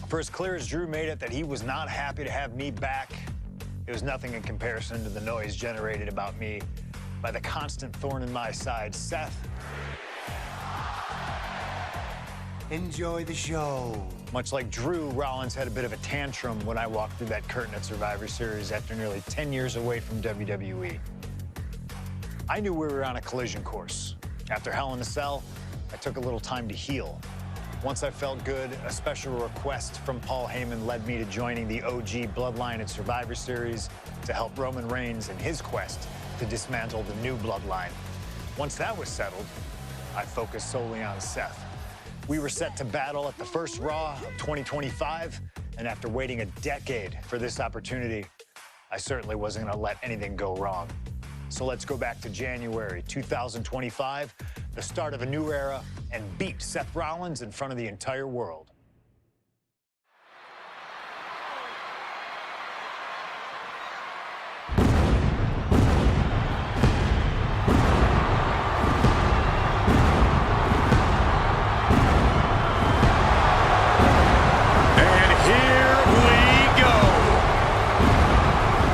For as clear as Drew made it that he was not happy to have me back, it was nothing in comparison to the noise generated about me by the constant thorn in my side, Seth. Enjoy the show. Much like Drew, Rollins had a bit of a tantrum when I walked through that curtain at Survivor Series after nearly 10 years away from WWE. I knew we were on a collision course. After Hell in a Cell, I took a little time to heal. Once I felt good, a special request from Paul Heyman led me to joining the OG Bloodline at Survivor Series to help Roman Reigns in his quest to dismantle the new Bloodline. Once that was settled, I focused solely on Seth. We were set to battle at the first Raw of 2025, and after waiting a decade for this opportunity, I certainly wasn't going to let anything go wrong. So let's go back to January 2025, the start of a new era, and beat Seth Rollins in front of the entire world.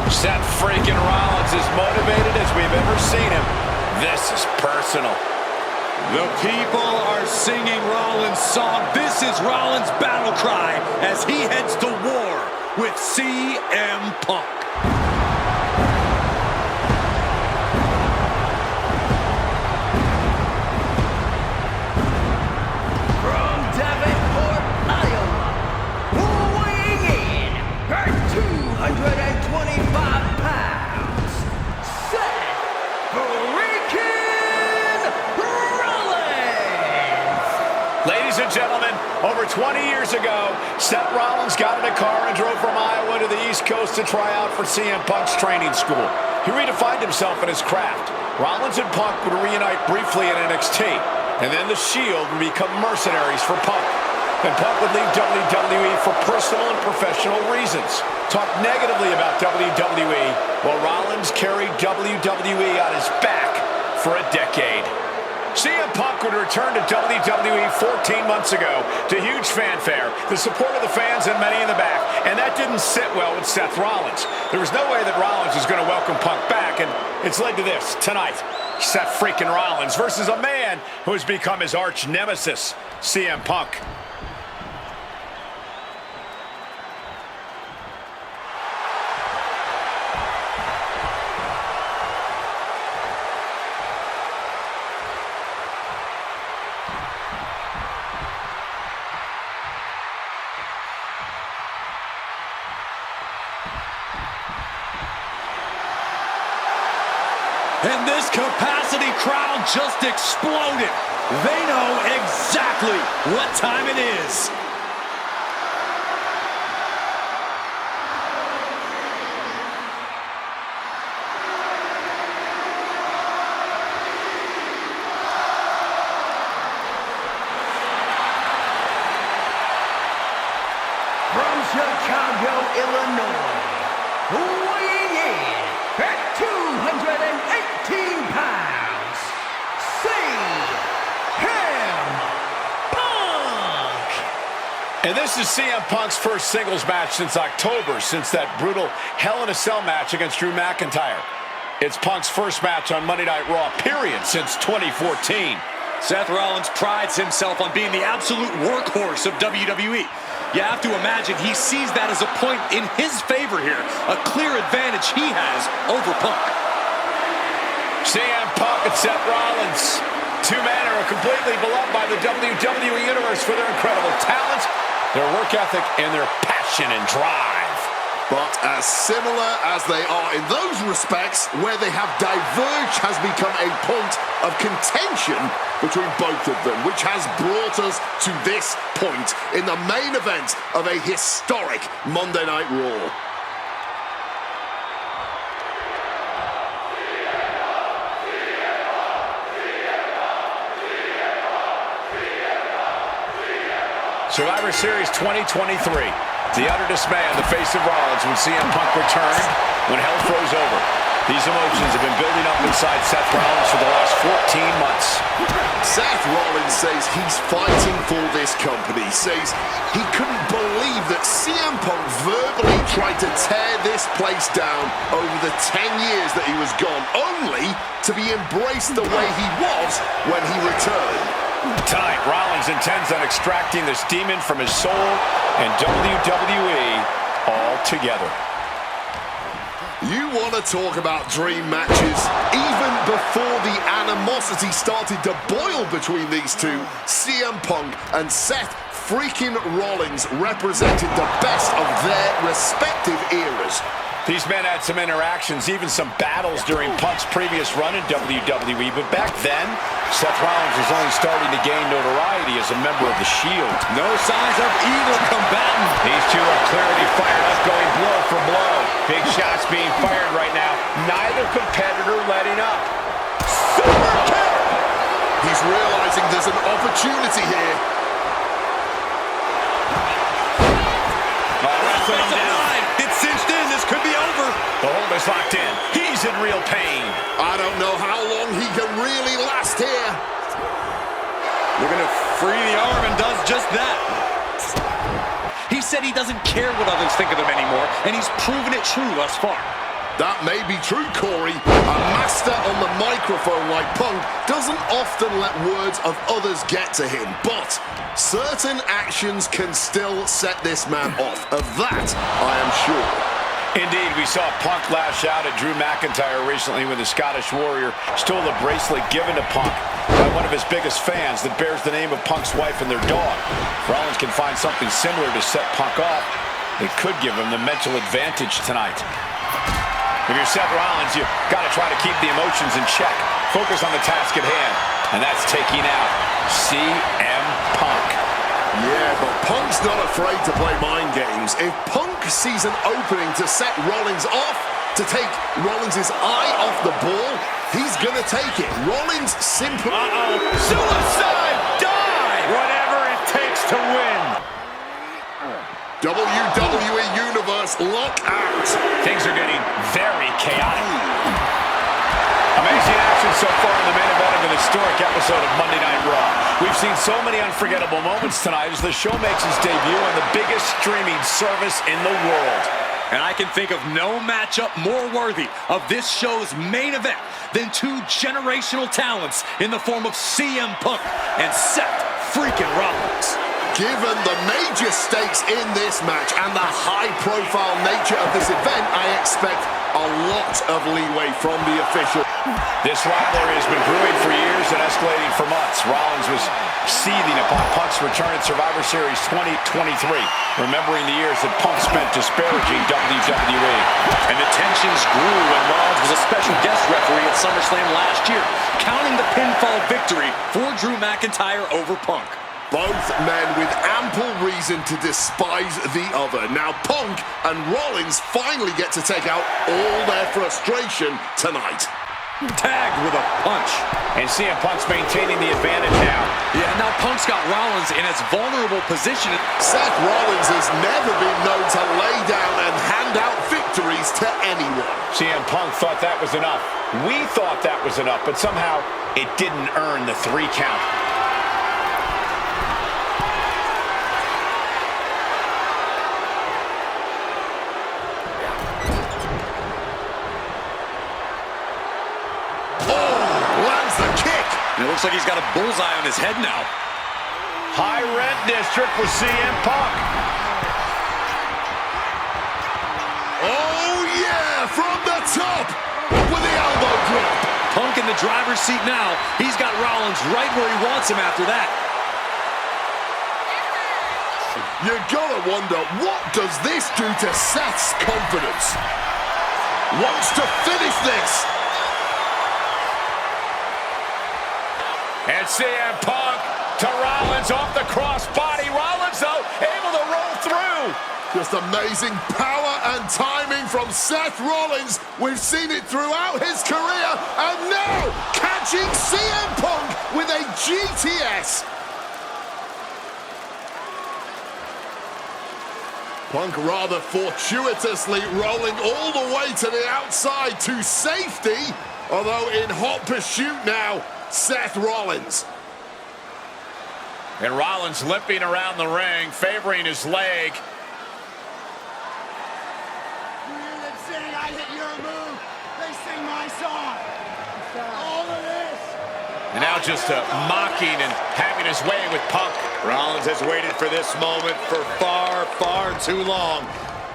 Seth freaking Rollins is motivated as we've ever seen him. This is personal. The people are singing Rollins' song. This is Rollins' battle cry as he heads to war with CM Punk. From Davenport, Iowa, weighing in at 225 pounds, Seth freaking Rollins! Ladies and gentlemen, over 20 years ago, Seth Rollins got in a car and drove from Iowa to the East Coast to try out for CM Punk's training school. He redefined himself in his craft. Rollins and Punk would reunite briefly in NXT, and then the Shield would become mercenaries for Punk. And Punk would leave WWE for personal and professional reasons. Talk negatively about WWE, while Rollins carried WWE on his back for a decade. CM Punk would return to WWE 14 months ago to huge fanfare, the support of the fans and many in the back, and that didn't sit well with Seth Rollins. There was no way that Rollins was going to welcome Punk back, and it's led to this tonight. Seth freaking Rollins versus a man who has become his arch nemesis, CM Punk. And this capacity crowd just exploded. They know exactly what time it is. From Chicago, Illinois, weighing in at 218 pounds, CM Punk! And this is CM Punk's first singles match since October, since that brutal Hell in a Cell match against Drew McIntyre. It's Punk's first match on Monday Night Raw, period, since 2014. Seth Rollins prides himself on being the absolute workhorse of WWE. You have to imagine he sees that as a point in his favor here, a clear advantage he has over Punk. CM Punk and Seth Rollins, two men who are completely beloved by the WWE Universe for their incredible talent, their work ethic, and their passion and drive. But as similar as they are in those respects, where they have diverged has become a point of contention between both of them, which has brought us to this point in the main event of a historic Monday Night Raw. Survivor Series 2023. The utter dismay on the face of Rollins when CM Punk returned, when hell froze over. These emotions have been building up inside Seth Rollins for the last 14 months. Seth Rollins says he's fighting for this company, says he couldn't believe that CM Punk verbally tried to tear this place down over the 10 years that he was gone, only to be embraced the way he was when he returned. Tonight, Rollins intends on extracting this demon from his soul and WWE altogether. You want to talk about dream matches? Even before the animosity started to boil between these two, CM Punk and Seth freaking Rollins represented the best of their respective eras. These men had some interactions, even some battles during Punk's previous run in WWE, but back then, Seth Rollins was only starting to gain notoriety as a member of the Shield. No signs of either combatant. These two are clearly fired up, going blow for blow. Big shots being fired right now. Neither competitor letting up. Super kick! He's realizing there's an opportunity here. Wrestling him down. It's cinched in. This could be over. The hold is locked in. He's in real pain. I don't know how long he can really last here. Looking to free the arm and does just that. He said he doesn't care what others think of him anymore, and he's proven it true thus far. That may be true, Corey. A master on the microphone like Punk doesn't often let words of others get to him, but certain actions can still set this man off. Of that, I am sure. Indeed, we saw Punk lash out at Drew McIntyre recently when the Scottish Warrior stole the bracelet given to Punk by one of his biggest fans that bears the name of Punk's wife and their dog. If Rollins can find something similar to set Punk off, it could give him the mental advantage tonight. If you're Seth Rollins, you've got to try to keep the emotions in check. Focus on the task at hand, and that's taking out CM Punk. Yeah, but Punk's not afraid to play mind games. If Punk sees an opening to set Rollins off, to take Rollins' eye off the ball, he's going to take it. Rollins simply... Suicide dive! Whatever it takes to win. WWE Universe lock out. Things are getting very chaotic. Amazing action so far in the main event of an historic episode of Monday Night Raw. We've seen so many unforgettable moments tonight as the show makes its debut on the biggest streaming service in the world. And I can think of no matchup more worthy of this show's main event than two generational talents in the form of CM Punk and Seth freaking Rollins. Given the major stakes in this match and the high-profile nature of this event, I expect a lot of leeway from the official. This rivalry has been brewing for years and escalating for months. Rollins was seething upon Punk's return at Survivor Series 2023, remembering the years that Punk spent disparaging WWE. And the tensions grew when Rollins was a special guest referee at SummerSlam last year, counting the pinfall victory for Drew McIntyre over Punk. Both men with ample reason to despise the other. Now Punk and Rollins finally get to take out all their frustration tonight. Tagged with a punch. And CM Punk's maintaining the advantage now. Yeah, now Punk's got Rollins in his vulnerable position. Seth Rollins has never been known to lay down and hand out victories to anyone. CM Punk thought that was enough. We thought that was enough, but somehow it didn't earn the 3 count. It looks like he's got a bullseye on his head now. High rent district for CM Punk. Oh, yeah, from the top with the elbow drop. Punk in the driver's seat now. He's got Rollins right where he wants him after that. You gotta wonder, what does this do to Seth's confidence? Wants to finish this. And CM Punk to Rollins off the crossbody. Rollins, though, able to roll through. Just amazing power and timing from Seth Rollins. We've seen it throughout his career. And now, catching CM Punk with a GTS. Punk rather fortuitously rolling all the way to the outside to safety, although in hot pursuit now, Seth Rollins. And Rollins limping around the ring, favoring his leg. You hear them saying I hit your move? They sing my song. All of this. And now just mocking and having his way with Punk. Rollins has waited for this moment for far, far too long.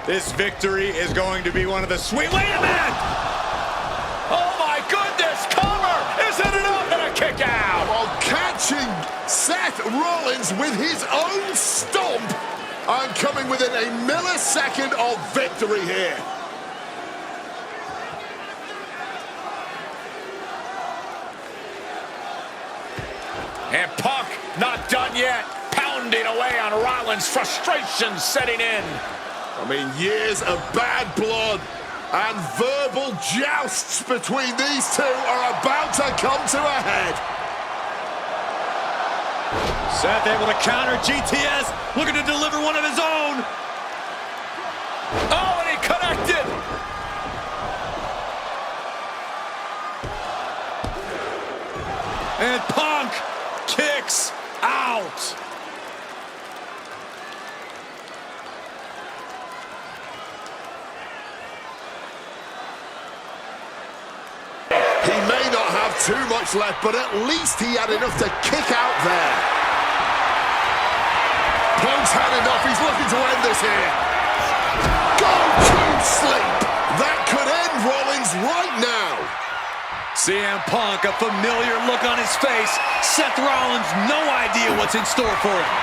This victory is going to be one of the sweet... Wait a minute! Oh my goodness, cover! Is it enough? And a kick out! While catching Seth Rollins with his own stomp and coming within a millisecond of victory here. And Punk not done yet. Pounding away on Rollins, frustration setting in. I mean, years of bad blood and verbal jousts between these two are about to come to a head. Seth able to counter GTS, looking to deliver one of his own. Oh, and he connected. And Punk kicks out. He may not have too much left, but at least he had enough to kick out there. Punk's had enough. He's looking to end this here. Go to sleep. That could end Rollins right now. CM Punk, a familiar look on his face. Seth Rollins, no idea what's in store for him.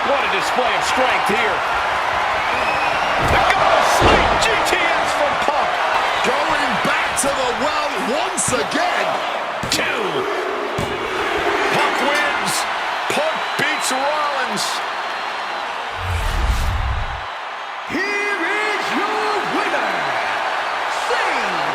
What a display of strength here. Go to sleep, GTS from Punk. Going back to the well once again. 2. Punk wins. Punk beats Rollins. Here is your winner, CM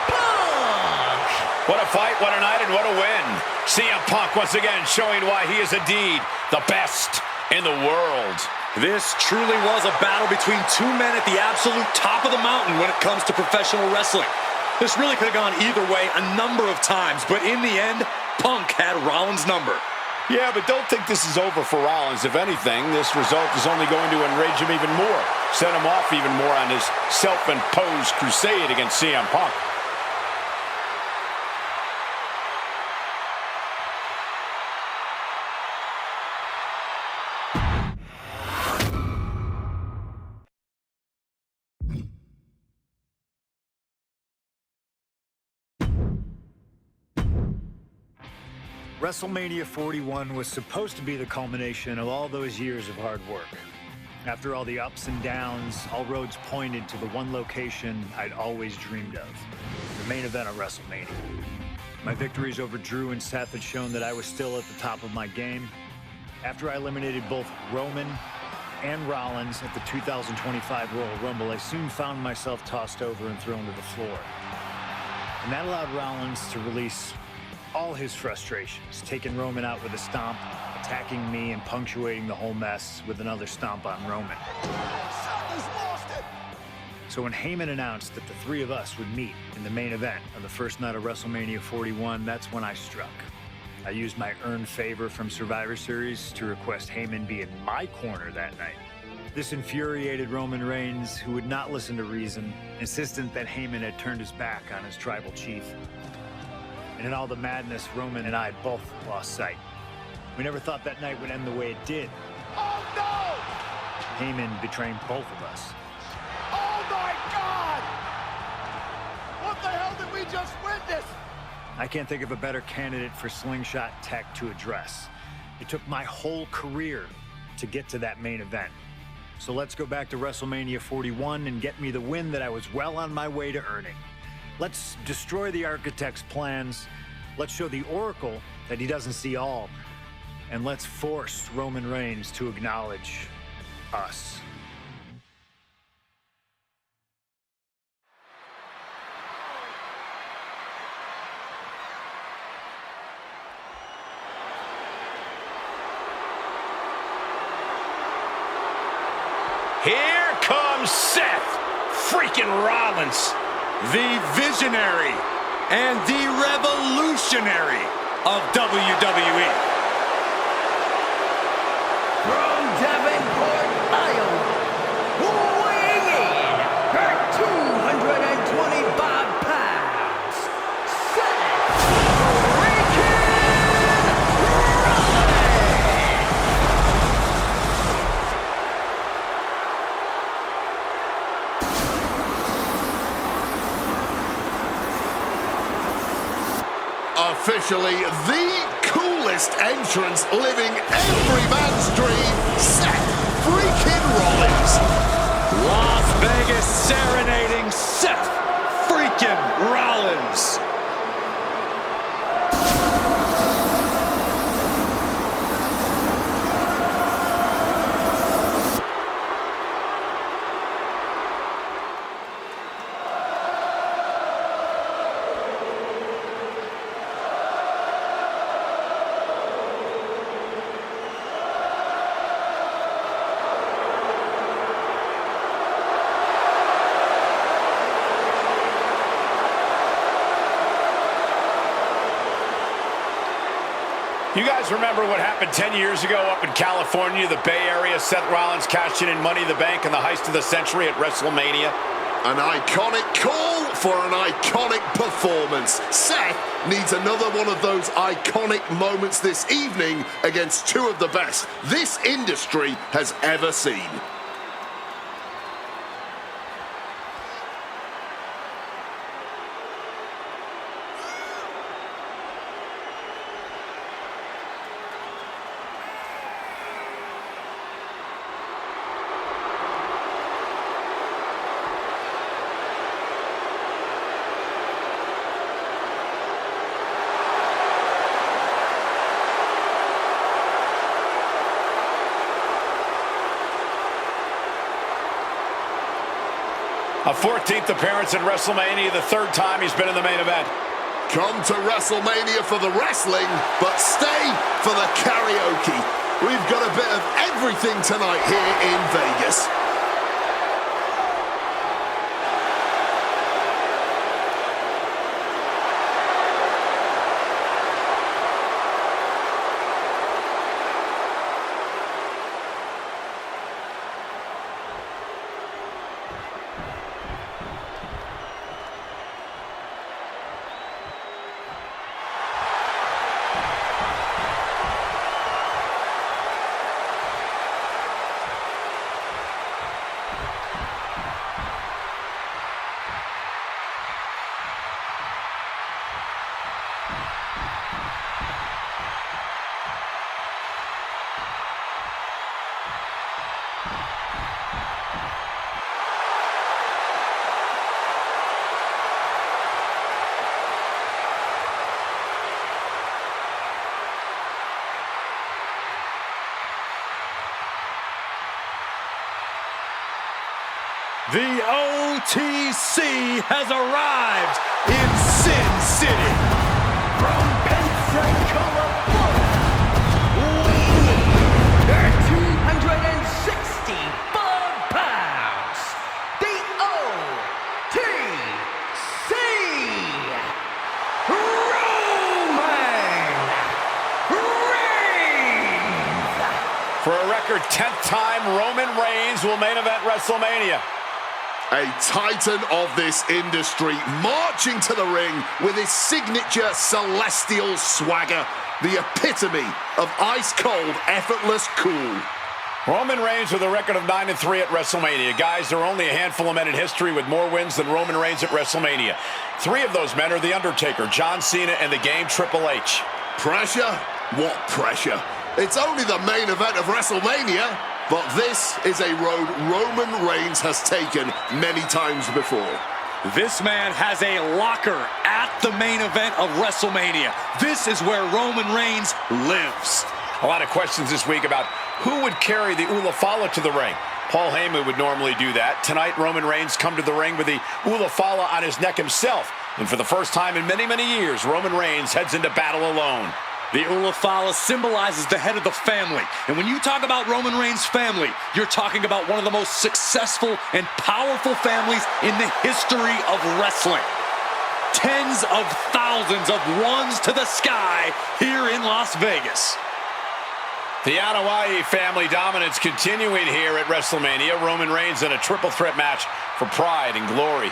Punk! What a fight, what a night, and what a win. CM Punk once again showing why he is indeed the best in the world. This truly was a battle between two men at the absolute top of the mountain when it comes to professional wrestling. This really could have gone either way a number of times, but in the end, Punk had Rollins' number. Yeah, but don't think this is over for Rollins. If anything, this result is only going to enrage him even more, set him off even more on his self-imposed crusade against CM Punk. WrestleMania 41 was supposed to be the culmination of all those years of hard work. After all the ups and downs, all roads pointed to the one location I'd always dreamed of, the main event of WrestleMania. My victories over Drew and Seth had shown that I was still at the top of my game. After I eliminated both Roman and Rollins at the 2025 Royal Rumble, I soon found myself tossed over and thrown to the floor. And that allowed Rollins to release all his frustrations, taking Roman out with a stomp, attacking me, and punctuating the whole mess with another stomp on Roman. So when Heyman announced that the three of us would meet in the main event on the first night of WrestleMania 41, that's when I struck. I used my earned favor from Survivor Series to request Heyman be in my corner that night. This infuriated Roman Reigns, who would not listen to reason, insistent that Heyman had turned his back on his tribal chief. And in all the madness, Roman and I both lost sight. We never thought that night would end the way it did. Oh, no! Heyman betraying both of us. Oh, my God! What the hell did we just witness? I can't think of a better candidate for slingshot tech to address. It took my whole career to get to that main event. So let's go back to WrestleMania 41 and get me the win that I was well on my way to earning. Let's destroy the Architect's plans. Let's show the Oracle that he doesn't see all. And let's force Roman Reigns to acknowledge us. freaking Rollins, the visionary and the revolutionary of WWE. From Davenport, Iowa, weighing in at 225 pounds, Seth freaking Rollins! Officially the coolest entrance living every man's dream, Seth freaking Rollins. Las Vegas serenading Seth freaking Rollins. You guys remember what happened 10 years ago up in California, the Bay Area? Seth Rollins cashing in Money in the Bank in the heist of the century at WrestleMania. An iconic call for an iconic performance. Seth needs another one of those iconic moments this evening against two of the best this industry has ever seen. A 14th appearance at WrestleMania, the third time he's been in the main event. Come to WrestleMania for the wrestling, but stay for the karaoke. We've got a bit of everything tonight here in Vegas. The OTC has arrived in Sin City. From Pensacola, Florida, weighing in at 265 pounds, the OTC, Roman Reigns. For a record 10th time, Roman Reigns will main event WrestleMania. A titan of this industry marching to the ring with his signature celestial swagger, the epitome of ice-cold, effortless cool. Roman Reigns with a record of 9-3 at WrestleMania. Guys, there are only a handful of men in history with more wins than Roman Reigns at WrestleMania. 3 of those men are The Undertaker, John Cena, and the Game Triple H. Pressure? What pressure? It's only the main event of WrestleMania. But this is a road Roman Reigns has taken many times before. This man has a locker at the main event of WrestleMania. This is where Roman Reigns lives. A lot of questions this week about who would carry the Ulafala to the ring. Paul Heyman would normally do that. Tonight, Roman Reigns come to the ring with the Ulafala on his neck himself. And for the first time in many, many years, Roman Reigns heads into battle alone. The Ulafala symbolizes the head of the family. And when you talk about Roman Reigns' family, you're talking about one of the most successful and powerful families in the history of wrestling. Tens of thousands of ones to the sky here in Las Vegas. The Anoa'i family dominance continuing here at WrestleMania. Roman Reigns in a triple threat match for pride and glory.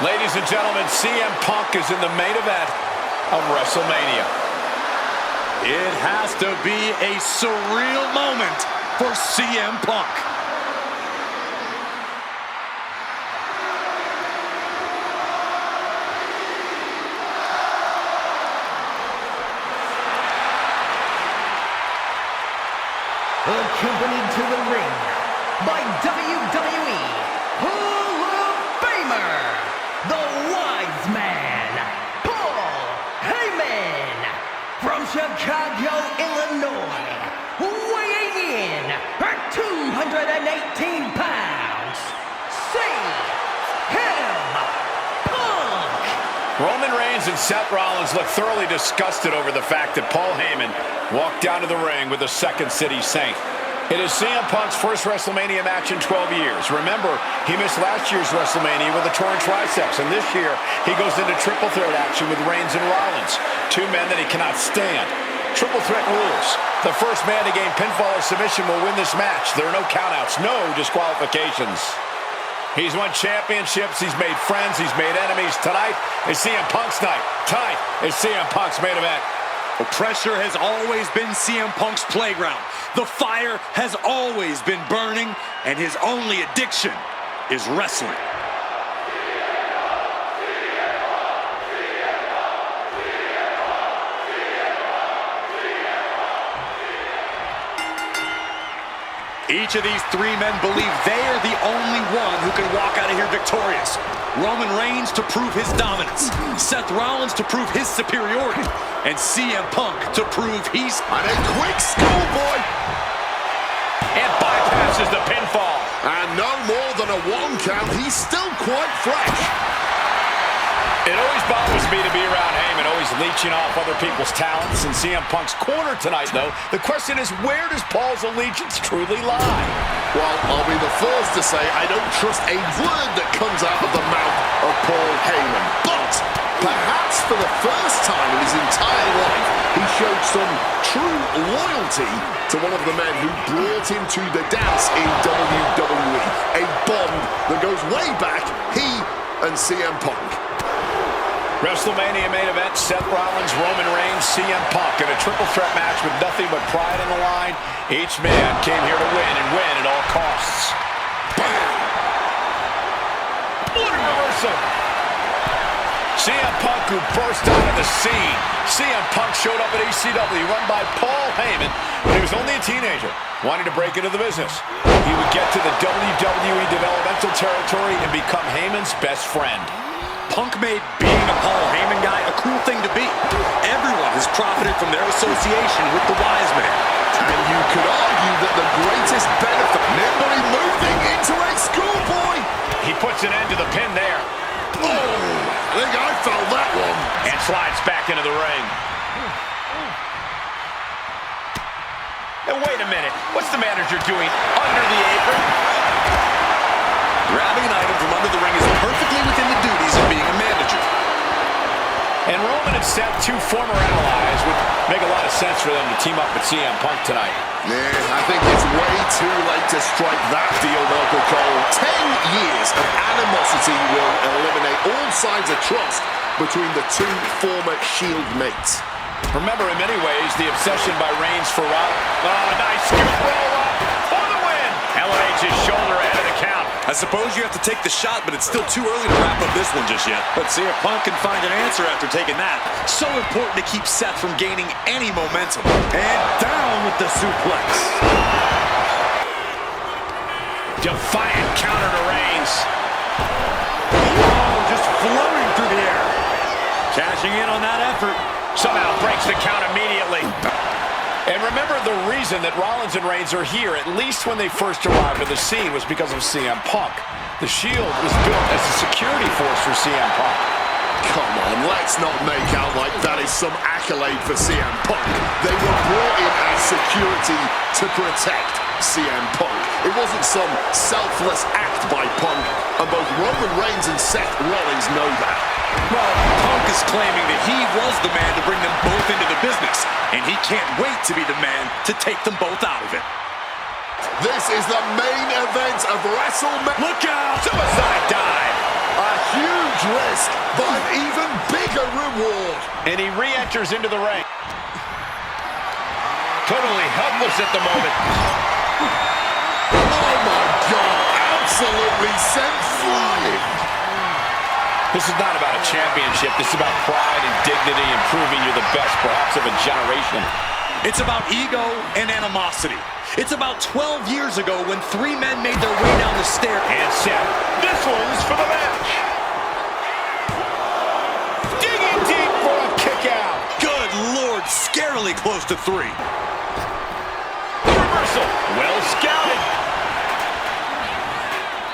Ladies and gentlemen, CM Punk is in the main event of WrestleMania. It has to be a surreal moment for CM Punk. Accompanied to the ring by WWE Hall of Famer, the Wise Man, Paul Heyman, from Chicago, Illinois, weighing in at 218 pounds, CM Punk. Roman Reigns and Seth Rollins look thoroughly disgusted over the fact that Paul Heyman walked down to the ring with the Second City Saint. It is CM Punk's first WrestleMania match in 12 years. Remember, he missed last year's WrestleMania with a torn triceps, and this year he goes into triple threat action with Reigns and Rollins, two men that he cannot stand. Triple threat rules. The first man to gain pinfall or submission will win this match. There are no countouts, no disqualifications. He's won championships, he's made friends, he's made enemies. Tonight is CM Punk's night. Tonight is CM Punk's main event. The pressure has always been CM Punk's playground. The fire has always been burning, and his only addiction is wrestling. Each of these three men believe they are the only one who can walk out of here victorious. Roman Reigns to prove his dominance, Seth Rollins to prove his superiority, and CM Punk to prove he's... And a quick schoolboy. And bypasses the pinfall. And no more than a one count. He's still quite fresh. It always bothers me to be around Heyman, always leeching off other people's talents. In CM Punk's corner tonight, though, the question is, where does Paul's allegiance truly lie? Well, I'll be the first to say I don't trust a word that comes out of the mouth of Paul Heyman. But perhaps for the first time in his entire life, he showed some true loyalty to one of the men who brought him to the dance in WWE. A bond that goes way back, he and CM Punk. WrestleMania main event, Seth Rollins, Roman Reigns, CM Punk in a triple threat match with nothing but pride on the line. Each man came here to win and win at all costs. Bam! What a reversal! CM Punk, who burst out of the scene. CM Punk showed up at ECW, run by Paul Heyman, when he was only a teenager, wanting to break into the business. He would get to the WWE developmental territory and become Heyman's best friend. Punk made being a Paul Heyman guy a cool thing to be. Everyone has profited from their association with the Wise Man. And you could argue that the greatest benefit, nimbly moving into a schoolboy. He puts an end to the pin there. Oh, I think I felt that one. And slides back into the ring. Now wait a minute, what's the manager doing under the apron? Grabbing an item from under the ring is perfectly within the duties of being a manager. And Roman and Seth, two former allies, would make a lot of sense for them to team up with CM Punk tonight. Yeah, I think it's way too late to strike that deal, Michael Cole. 10 years of animosity will eliminate all signs of trust between the two former Shield mates. Remember, in many ways, the obsession by Reigns for Rollins. Oh, nice scoop roll up for the win. Elevates his shoulder ahead of the count. I suppose you have to take the shot, but it's still too early to wrap up this one just yet. Let's see if Punk can find an answer after taking that. So important to keep Seth from gaining any momentum. And down with the suplex. Defiant counter to Reigns. Oh, just floating through the air. Cashing in on that effort. Somehow breaks the count immediately. And remember, the reason that Rollins and Reigns are here, at least when they first arrived on the scene, was because of CM Punk. The Shield was built as a security force for CM Punk. Come on, let's not make out like that is some accolade for CM Punk. They were brought in as security to protect CM Punk. It wasn't some selfless act by Punk, and both Roman Reigns and Seth Rollins know that. Well, Punk is claiming that he was the man to bring them both into the business, and he can't wait to be the man to take them both out of it. This is the main event of WrestleMania. Look out! Suicide dive. A huge risk, but an even bigger reward. And he re-enters into the ring. Totally helpless at the moment. Oh my God, absolutely sent flying. This is not about a championship. This is about pride and dignity and proving you're the best, perhaps, of a generation. It's about ego and animosity. It's about 12 years ago when three men made their way down the stair. And Seth, this one's for the match. Digging deep for a kick out. Good Lord, scarily close to three. The reversal, well scouted.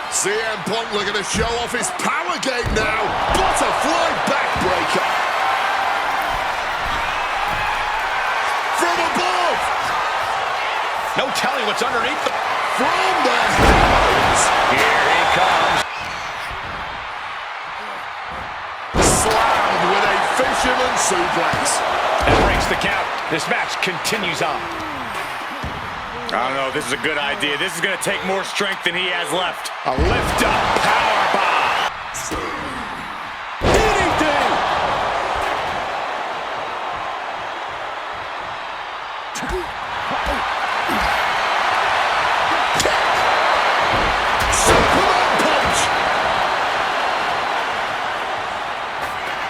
CM Punk looking to show off his power game now. Butterfly backbreaker. From above. No telling what's underneath them. From the heavens. Here he comes. Slammed with a fisherman suplex. And breaks the count. This match continues on. I don't know, this is a good idea. This is going to take more strength than he has left. A lift up power bomb. DDT. Superman punch.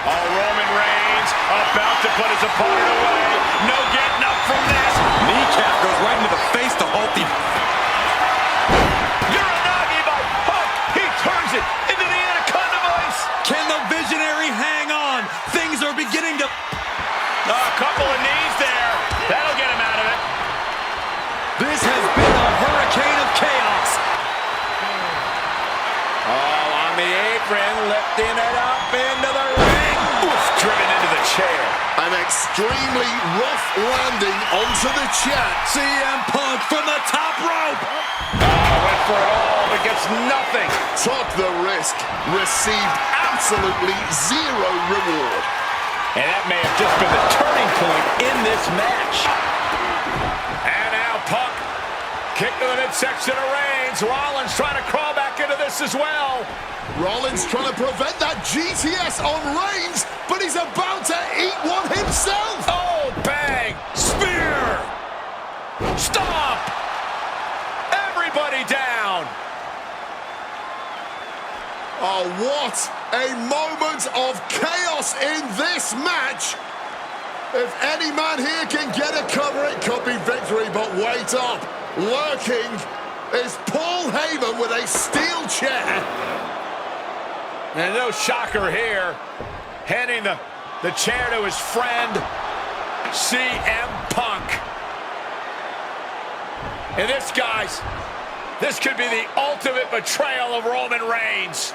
Oh, Roman Reigns about to put his opponent away. No getting up from this. Kneecap goes right into the face to halt the... Uranagi by Punk. He turns it into the Anaconda Vice. Can the visionary hang on? Things are beginning to... A couple of knees there. That'll get him out of it. This has been a hurricane of chaos. Oh, on the apron, lifting it up into the ring. Oof, driven into the chair. An extremely rough landing onto the chair. CM Punk from the top rope. Went for it all, but gets nothing. Took the risk. Received absolutely zero reward. And that may have just been the turning point in this match. And now Punk, kick to the midsection of Reigns. Rollins trying to crawl back into this as well. Rollins trying to prevent that GTS on Reigns, but he's about to eat one himself. Oh, bang. Spear. Stomp. Everybody down. Oh, what a moment of chaos in this match. If any man here can get a cover, it could be victory, but wait up. Lurking is Paul Heyman with a steel chair. And no shocker here. Handing the chair to his friend, CM Punk. And this, guys, this could be the ultimate betrayal of Roman Reigns.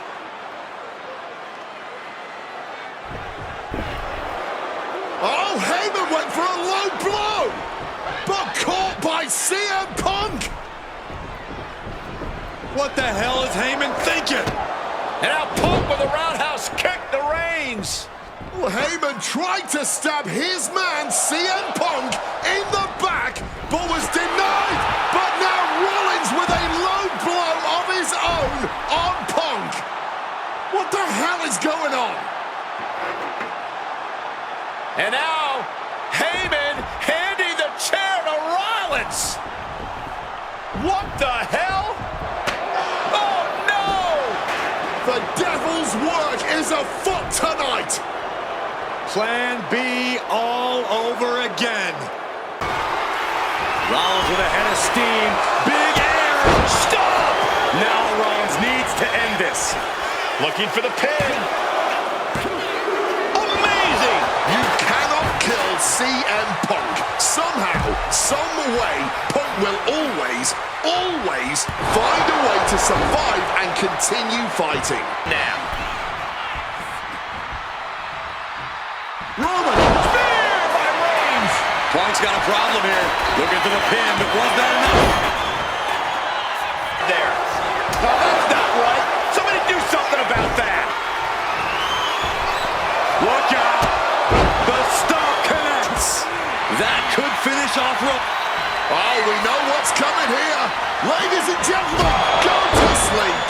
Oh, Heyman went for a low blow, but caught by CM Punk. What the hell is Heyman thinking? And now Punk with a roundhouse kick to Reigns. Well, Heyman tried to stab his man, CM Punk, going on. And now, Heyman handing the chair to Rollins. What the hell? Oh, no! The devil's work is afoot tonight. Plan B all over again. Rollins with a head of steam. Big air. Stop! Now Rollins needs to end this. Looking for the pin. Amazing! You cannot kill CM Punk. Somehow, some way, Punk will always find a way to survive and continue fighting. Now. Roman! Spear by Reigns. Punk's got a problem here. Looking for the pin, but was that enough? There. No, that's not right. Somebody do something about that. Look out. The stomp connects. That could finish off Roman. Oh, we know what's coming here. Ladies and gentlemen, go to sleep.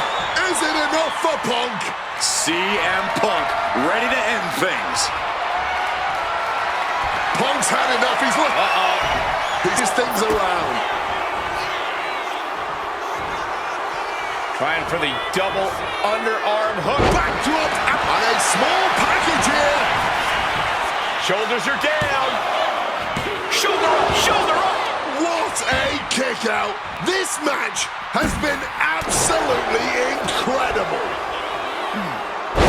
Is it enough for Punk? CM Punk ready to end things. Punk's had enough. He's He just things around. Trying for the double underarm hook. Backdrop and a small package here. Shoulders are down. Shoulder up, shoulder up. What a kick out. This match has been absolutely incredible.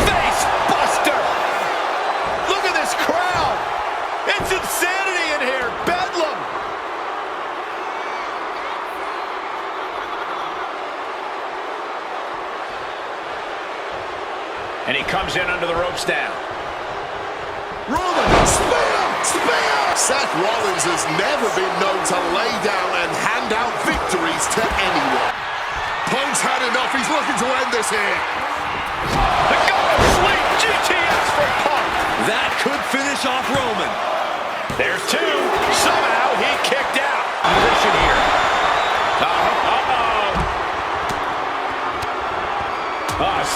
Face buster. Look at this crowd. It's insanity in here. Bedlam. And he comes in under the ropes now. Roman, spear! Seth Rollins has never been known to lay down and hand out victories to anyone. Punk's had enough. He's looking to end this here. The God of Sleep GTS for Punk. That could finish off Roman. There's two. Somehow he kicked out. Position here.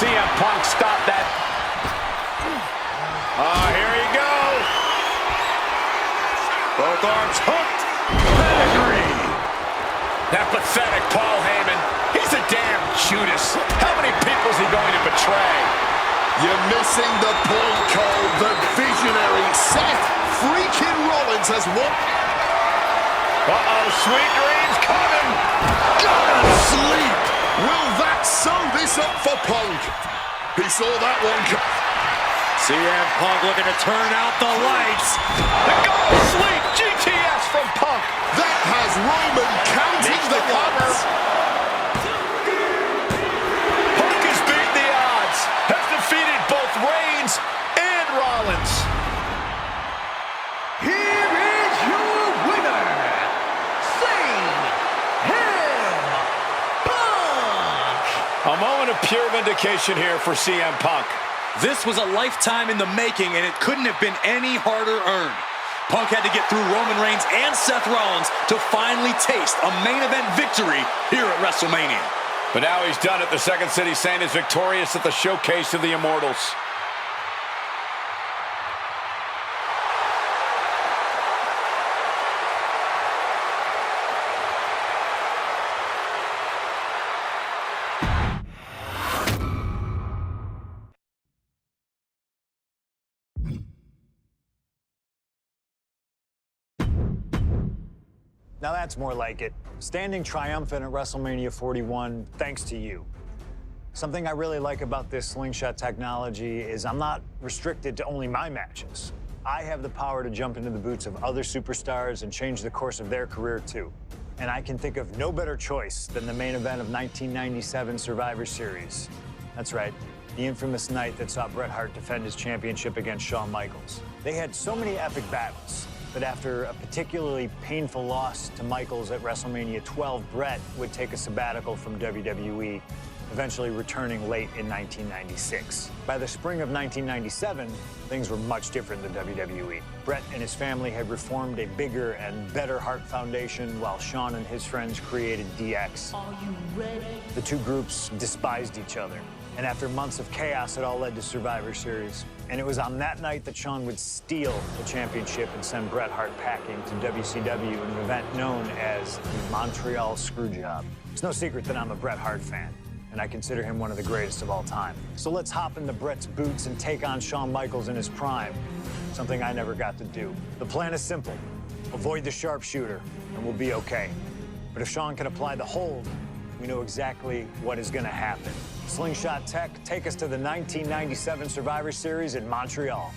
CM Punk stopped that. Here you go. Both arms hooked. Pedigree. That pathetic Paul Heyman. He's a damn Judas. How many people is he going to betray? You're missing the point, Cole. The visionary Seth freaking Rollins has won. Sweet dreams coming. Go to sleep. Will that sew this up for Punk? He saw that one come. CM Punk looking to turn out the lights. The God of Sleep GTS from Punk. That has Roman counting the lights. Punk has beat the odds. Has defeated both Reigns and Rollins. Here is your winner, A moment of pure vindication here for CM Punk. This was a lifetime in the making, and it couldn't have been any harder earned. Punk had to get through Roman Reigns and Seth Rollins to finally taste a main event victory here at WrestleMania. But now he's done it. The Second City Saint is victorious at the Showcase of the Immortals. Now that's more like it. Standing triumphant at WrestleMania 41 thanks to you. Something I really like about this slingshot technology is I'm not restricted to only my matches. I have the power to jump into the boots of other superstars and change the course of their career too. And I can think of no better choice than the main event of 1997 Survivor Series. That's right, the infamous night that saw Bret Hart defend his championship against Shawn Michaels. They had so many epic battles. But after a particularly painful loss to Michaels at WrestleMania 12, Bret would take a sabbatical from WWE, eventually returning late in 1996. By the spring of 1997, things were much different than WWE. Bret and his family had reformed a bigger and better Hart Foundation, while Shawn and his friends created DX. Are you ready? The two groups despised each other. And after months of chaos, it all led to Survivor Series. And it was on that night that Shawn would steal the championship and send Bret Hart packing to WCW in an event known as the Montreal Screwjob. It's no secret that I'm a Bret Hart fan, and I consider him one of the greatest of all time. So let's hop into Bret's boots and take on Shawn Michaels in his prime, something I never got to do. The plan is simple. Avoid the sharpshooter, and we'll be okay. But if Shawn can apply the hold, we know exactly what is going to happen. Slingshot Tech, take us to the 1997 Survivor Series in Montreal.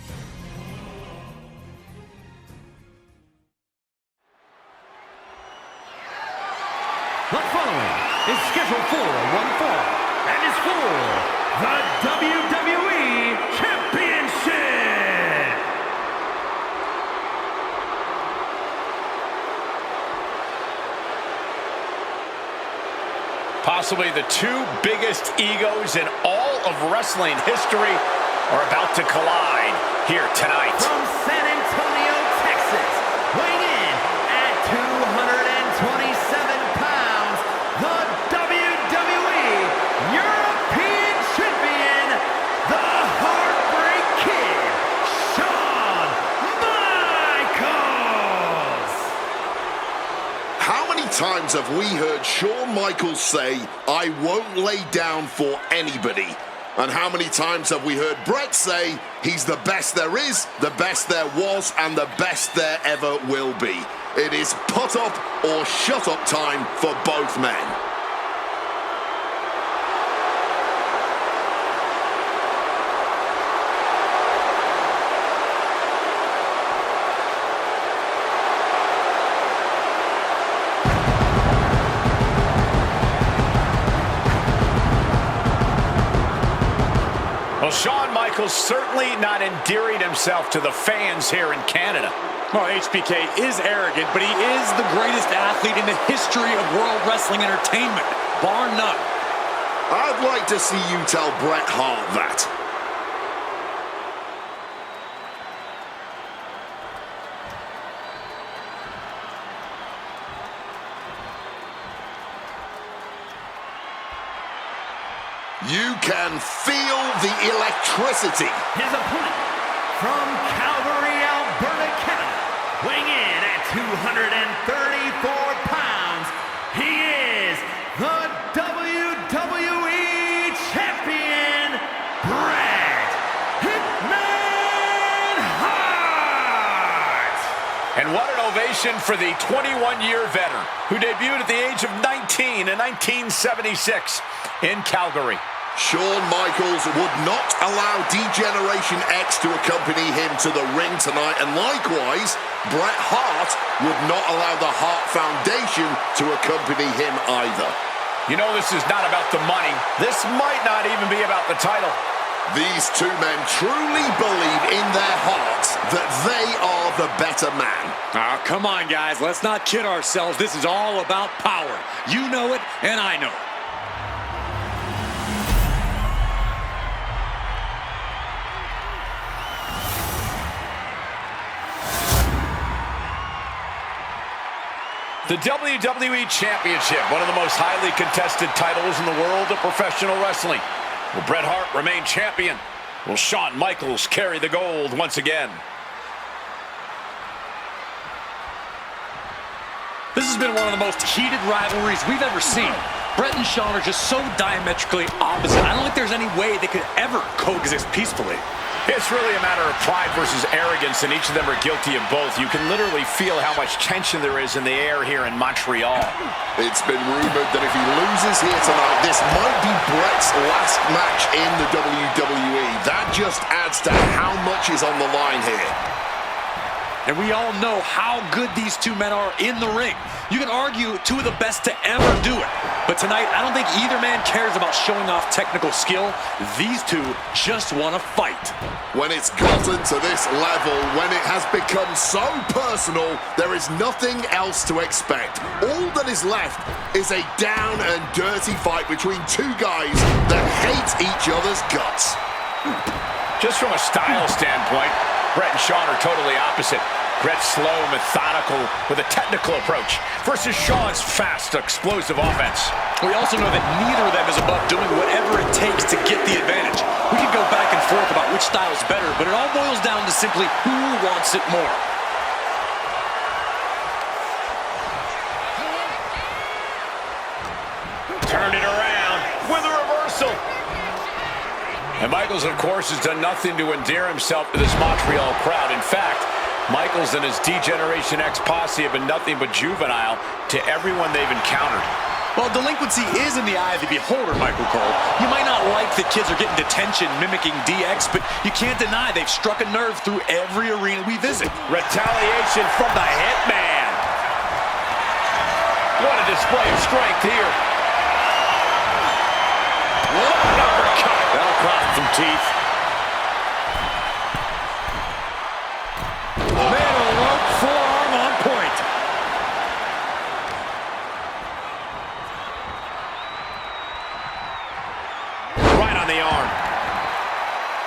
The following is scheduled for one fall and is for the WWE Championship. Possibly the two biggest egos in all of wrestling history are about to collide here tonight. From San Antonio, Texas, weighing in at 227 pounds, the WWE European Champion, the Heartbreak Kid, Shawn Michaels. How many times have we heard Shawn Michaels say, "I won't lay down for anybody"? And how many times have we heard Bret say, he's the best there is, the best there was, and the best there ever will be? It is put up or shut up time for both men. Well, Shawn Michaels certainly not endearing himself to the fans here in Canada. Well, HBK is arrogant, but he is the greatest athlete in the history of World Wrestling Entertainment, bar none. I'd like to see you tell Bret Hart that. You can feel the electricity. His opponent from Calgary, Alberta, Canada, weighing in at 234 pounds, he is the WWE Champion, Bret Hitman Hart! And what an ovation for the 21-year veteran who debuted at the age of 19 in 1976 in Calgary. Shawn Michaels would not allow D-Generation X to accompany him to the ring tonight, and likewise, Bret Hart would not allow the Hart Foundation to accompany him either. You know, this is not about the money. This might not even be about the title. These two men truly believe in their hearts that they are the better man. Oh, come on, guys. Let's not kid ourselves. This is all about power. You know it, and I know it. The WWE Championship, one of the most highly contested titles in the world of professional wrestling. Will Bret Hart remain champion? Will Shawn Michaels carry the gold once again? This has been one of the most heated rivalries we've ever seen. Bret and Shawn are just so diametrically opposite. I don't think there's any way they could ever coexist peacefully. It's really a matter of pride versus arrogance, and each of them are guilty of both. You can literally feel how much tension there is in the air here in Montreal. It's been rumored that if he loses here tonight, this might be Bret's last match in the WWE. That just adds to how much is on the line here. And we all know how good these two men are in the ring. You can argue two of the best to ever do it. But tonight, I don't think either man cares about showing off technical skill. These two just want to fight. When it's gotten to this level, when it has become so personal, there is nothing else to expect. All that is left is a down and dirty fight between two guys that hate each other's guts. Just from a style standpoint, Bret and Shawn are totally opposite. Brett's slow, methodical, with a technical approach versus Shawn's fast, explosive offense. We also know that neither of them is above doing whatever it takes to get the advantage. We can go back and forth about which style is better, but it all boils down to simply who wants it more. Turn it around with a reversal. And Michaels, of course, has done nothing to endear himself to this Montreal crowd. In fact, Michaels and his D-Generation X posse have been nothing but juvenile to everyone they've encountered. Well, delinquency is in the eye of the beholder, Michael Cole. You might not like that kids are getting detention mimicking DX, but you can't deny they've struck a nerve through every arena we visit. Retaliation from the Hitman. What a display of strength here. What an uppercut. That'll cross some teeth. Middle rope forearm on point. Right on the arm.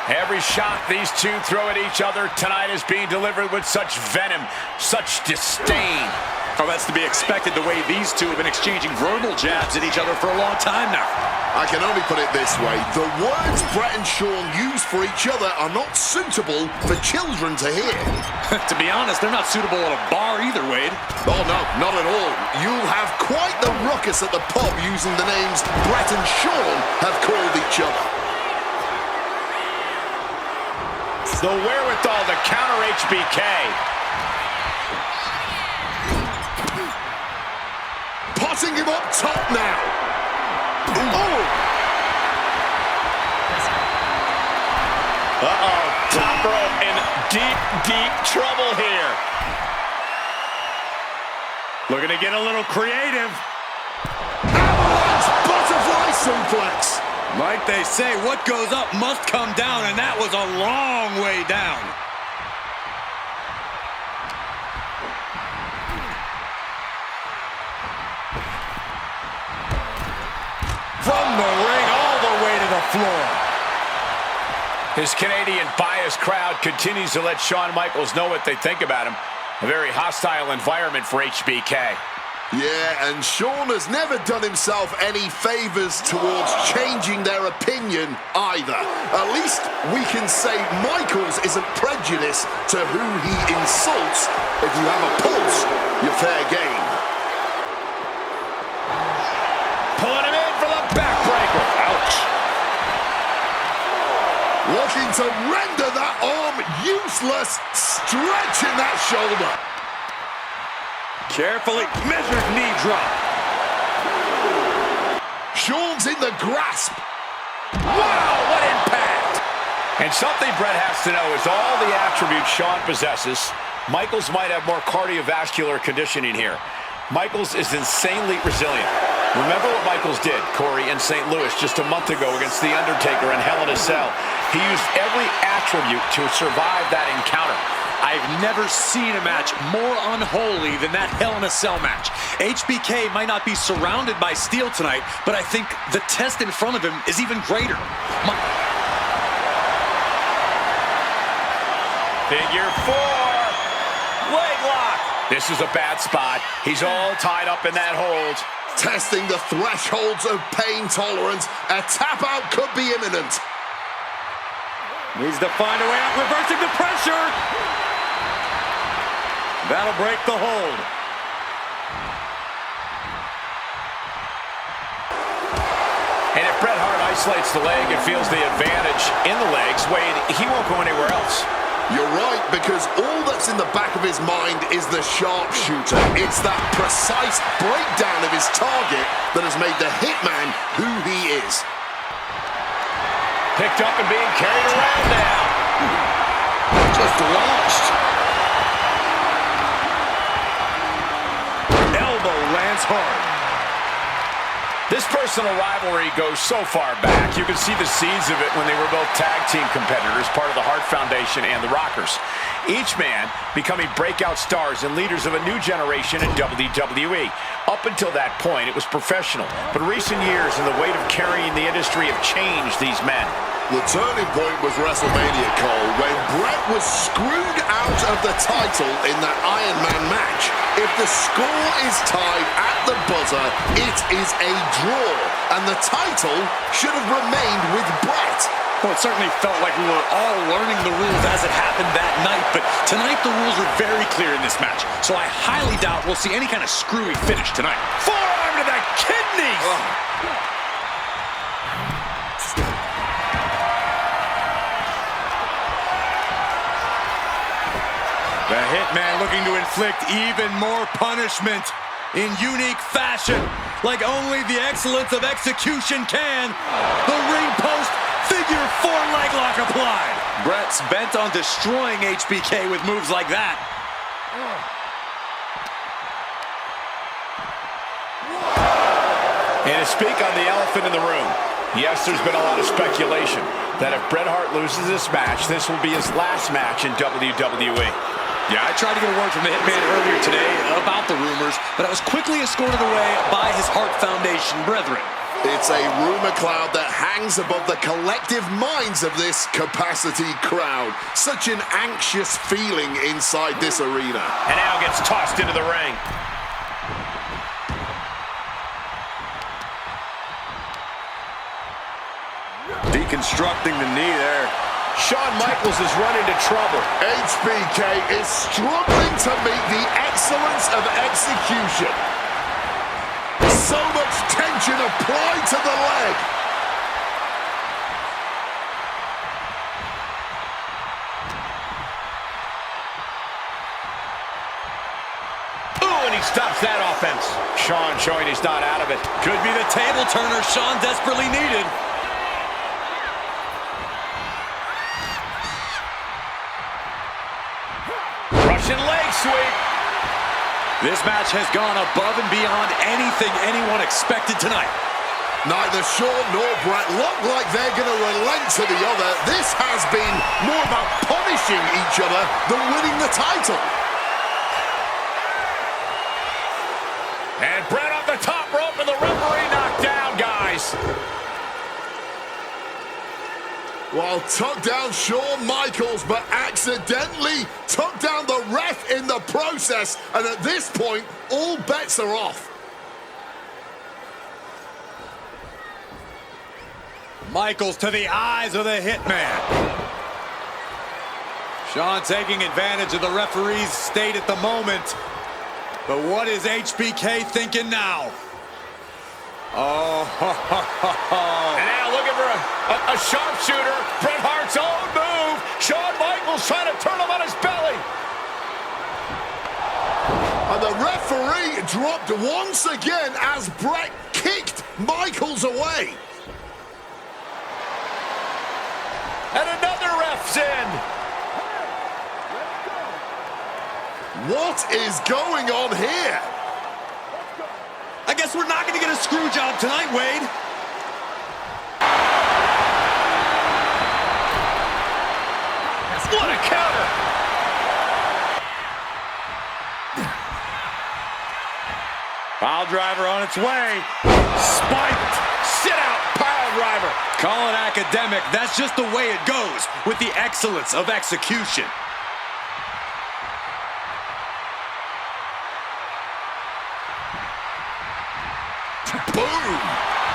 Every shot these two throw at each other tonight is being delivered with such venom, such disdain. Oh, that's to be expected the way these two have been exchanging verbal jabs at each other for a long time now. I can only put it this way. The words Brett and Shawn use for each other are not suitable for children to hear. To be honest, they're not suitable at a bar either, Wade. Oh, no, not at all. You'll have quite the ruckus at the pub using the names Brett and Shawn have called each other. The wherewithal to counter HBK. Potting him up top now. Oh! Uh-oh, top rope in deep, deep trouble here. Looking to get a little creative. Avalanche butterfly suplex. Like they say, what goes up must come down, and that was a long way down. From the ring all the way to the floor. His Canadian biased crowd continues to let Shawn Michaels know what they think about him. A very hostile environment for HBK. Yeah, and Shawn has never done himself any favors towards changing their opinion either. At least we can say Michaels isn't prejudiced to who he insults. If you have a pulse, you're fair game. Pulling him in for the backbreaker. Ouch. Looking to render that arm useless, stretching that shoulder. Carefully measured knee drop. Shawn's in the grasp. Wow, what impact! And something Brett has to know is all the attributes Shawn possesses, Michaels might have more cardiovascular conditioning here. Michaels is insanely resilient. Remember what Michaels did, Corey, in St. Louis just a month ago against The Undertaker in Hell in a Cell. He used every attribute to survive that encounter. I've never seen a match more unholy than that Hell in a Cell match. HBK might not be surrounded by steel tonight, but I think the test in front of him is even greater. Figure four. Leg lock. This is a bad spot. He's all tied up in that hold. Testing the thresholds of pain tolerance. A tap out could be imminent. Needs to find a way out, reversing the pressure. That'll break the hold. And if Bret Hart isolates the leg and feels the advantage in the legs, Wade, he won't go anywhere else. You're right, because all that's in the back of his mind is the sharpshooter. It's that precise breakdown of his target that has made the Hitman who he is. Picked up and being carried around now. Just launched. Elbow lands hard. This personal rivalry goes so far back. You can see the seeds of it when they were both tag team competitors, part of the Hart Foundation and the Rockers. Each man becoming breakout stars and leaders of a new generation in WWE. Up until that point, it was professional. But recent years and the weight of carrying the industry have changed these men. The turning point was WrestleMania, Cole, when Bret was screwed out of the title in that Iron Man match. If the score is tied at the buzzer, it is a draw, and the title should have remained with Bret. Well, it certainly felt like we were all learning the rules as it happened that night, but tonight the rules are very clear in this match, so I highly doubt we'll see any kind of screwy finish tonight. Forearm to the kidneys! The Hitman looking to inflict even more punishment in unique fashion, like only the excellence of execution can. The ring post, figure 4 leg lock applied. Bret's bent on destroying HBK with moves like that. And to speak on the elephant in the room, yes, there's been a lot of speculation that if Bret Hart loses this match, this will be his last match in WWE. Yeah, I tried to get a word from the Hitman earlier today about the rumors, but I was quickly escorted away by his Hart Foundation brethren. It's a rumor cloud that hangs above the collective minds of this capacity crowd. Such an anxious feeling inside this arena. And now gets tossed into the ring. Deconstructing the knee there. Shawn Michaels has run into trouble. HBK is struggling to meet the excellence of execution. So much tension applied to the leg. Ooh, and he stops that offense. Shawn showing he's not out of it. Could be the table turner Shawn desperately needed. Russian leg sweep. This match has gone above and beyond anything anyone expected tonight. Neither Shawn nor Bret look like they're going to relent to the other. This has been more about punishing each other than winning the title. And Bret off the top rope and the referee knocked down, guys. Well, took down Shawn Michaels, but accidentally took down the ref in the process. And at this point, all bets are off. Michaels to the eyes of the Hitman. Shawn taking advantage of the referee's state at the moment. But what is HBK thinking now? Oh, And now looking for a sharpshooter. Bret Hart's own move. Shawn Michaels trying to turn him on his belly. And the referee dropped once again as Bret kicked Michaels away. And another ref's in. What is going on here? I guess we're not going to get a screw job tonight, Wade. What a counter. Pile driver on its way. Spiked. Sit out. Pile driver. Call it academic. That's just the way it goes with the excellence of execution. Boom!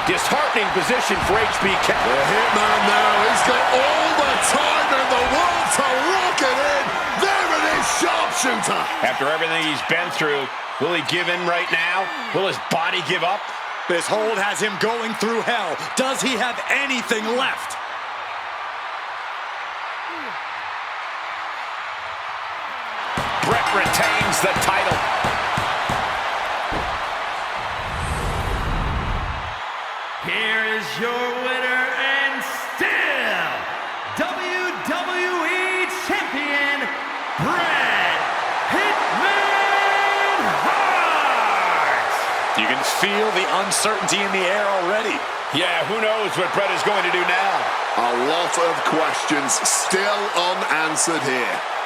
Disheartening position for HBK. The Hitman now, he's got all the time in the world to rock it in. There it is, sharpshooter. After everything he's been through, will he give in right now? Will his body give up? This hold has him going through hell. Does he have anything left? Bret retains the title. Here is your winner and still WWE Champion, Bret Hitman Hart. You can feel the uncertainty in the air already. Yeah, who knows what Bret is going to do now? A lot of questions still unanswered here.